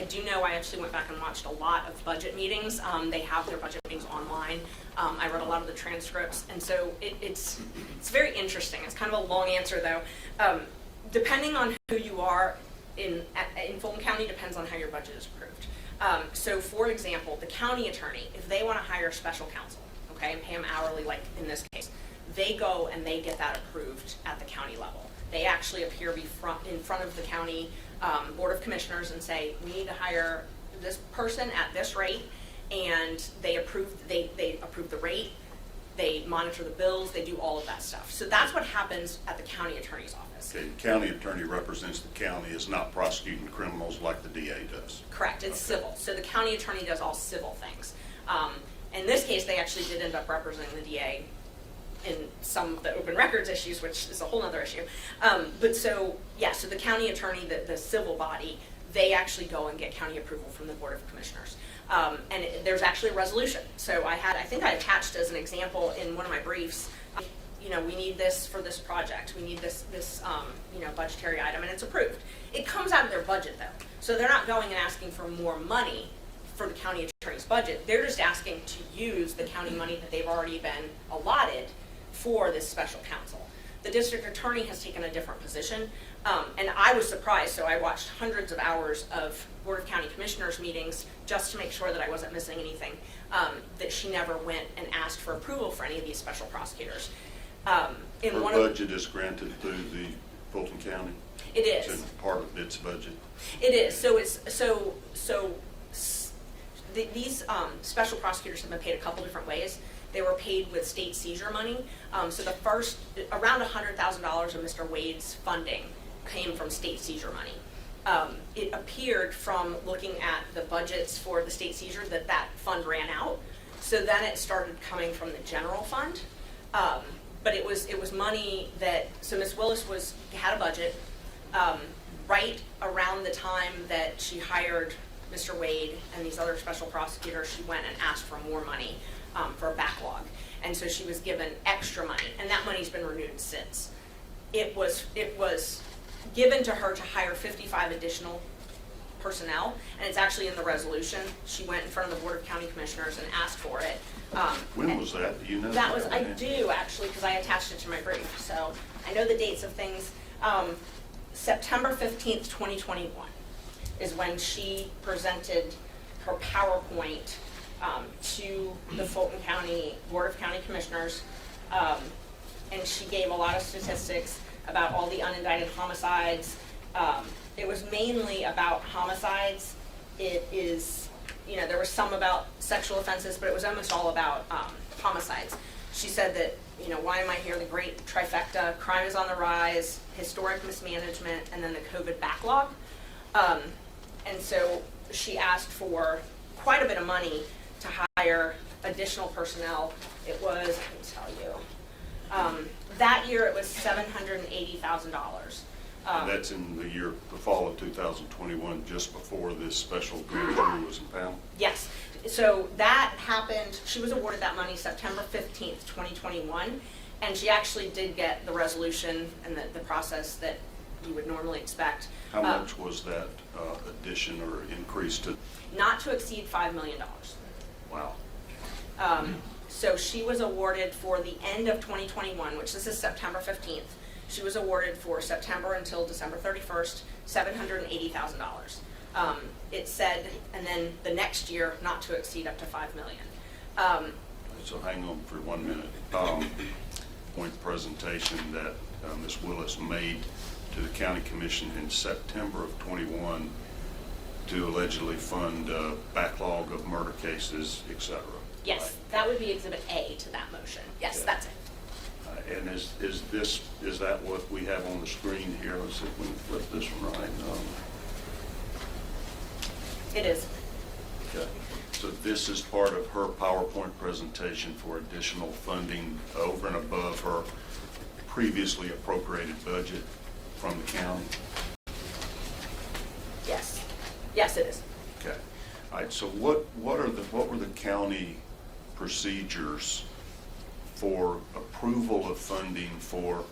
do know I actually went back and watched a lot of budget meetings. They have their budget meetings online. I read a lot of the transcripts, and so it's very interesting. It's kind of a long answer though. Depending on who you are in Fulton County depends on how your budget is approved. So for example, the county attorney, if they want to hire special counsel, okay, and pay them hourly like in this case, they go and they get that approved at the county level. They actually appear in front of the county Board of Commissioners and say, we need to hire this person at this rate, and they approve the rate, they monitor the bills, they do all of that stuff. So that's what happens at the county attorney's office. Okay, the county attorney represents the county, is not prosecuting criminals like the DA does. Correct, it's civil. So the county attorney does all civil things. In this case, they actually did end up representing the DA in some of the open records issues, which is a whole other issue. But so, yeah, so the county attorney, the civil body, they actually go and get county approval from the Board of Commissioners. And there's actually a resolution. So I think I attached as an example in one of my briefs, you know, we need this for this project. We need this you know, budgetary item, and it's approved. It comes out of their budget though. So they're not going and asking for more money for the county attorney's budget. They're just asking to use the county money that they've already been allotted for this special counsel. The district attorney has taken a different position, and I was surprised, so I watched hundreds of hours of Board of County Commissioners meetings just to make sure that I wasn't missing anything, that she never went and asked for approval for any of these special prosecutors. Her budget is granted through the Fulton County? It is. It's part of its budget? It is. So these special prosecutors have been paid a couple different ways. They were paid with state seizure money. So the first, around $100,000 of Mr. Wade's funding came from state seizure money. It appeared from looking at the budgets for the state seizure that fund ran out. So then it started coming from the general fund. But it was money that, so Ms. Willis had a budget right around the time that she hired Mr. Wade and these other special prosecutors. She went and asked for more money for a backlog, and so she was given extra money, and that money's been renewed since. It was given to her to hire 55 additional personnel, and it's actually in the resolution. She went in front of the Board of County Commissioners and asked for it. When was that? Do you know? That was, I do actually, because I attached it to my brief, so I know the dates of things. September 15th, 2021 is when she presented her PowerPoint to the Fulton County Board of County Commissioners, and she gave a lot of statistics about all the unindicted homicides. It was mainly about homicides. It is, you know, there was some about sexual offenses, but it was almost all about homicides. She said that, you know, why am I here? The great trifecta: crime is on the rise, historic mismanagement, and then the COVID backlog. And so she asked for quite a bit of money to hire additional personnel. It was, I can tell you, that year it was $780,000. And that's in the fall of 2021, just before this special grand jury was impounded? Yes. So that happened, she was awarded that money September 15th, 2021, and she actually did get the resolution and the process that you would normally expect. How much was that addition or increase to? Not to exceed $5 million. Wow. So she was awarded for the end of 2021, which this is September 15th. She was awarded for September until December 31st, $780,000. It said, and then the next year, not to exceed up to $5 million. So hang on for 1 minute. Point presentation that Ms. Willis made to the County Commission in September of 21 to allegedly fund a backlog of murder cases, etc. Yes, right? that would be Exhibit A to that motion. Yes, Yeah. that's it. And is that what we have on the screen here? Let's see if we can flip this one right. It is. Okay. So this is part of her PowerPoint presentation for additional funding over and above her previously appropriated budget from the county? Yes. Yes, it is. Okay. All right. So what were the county procedures for approval of funding for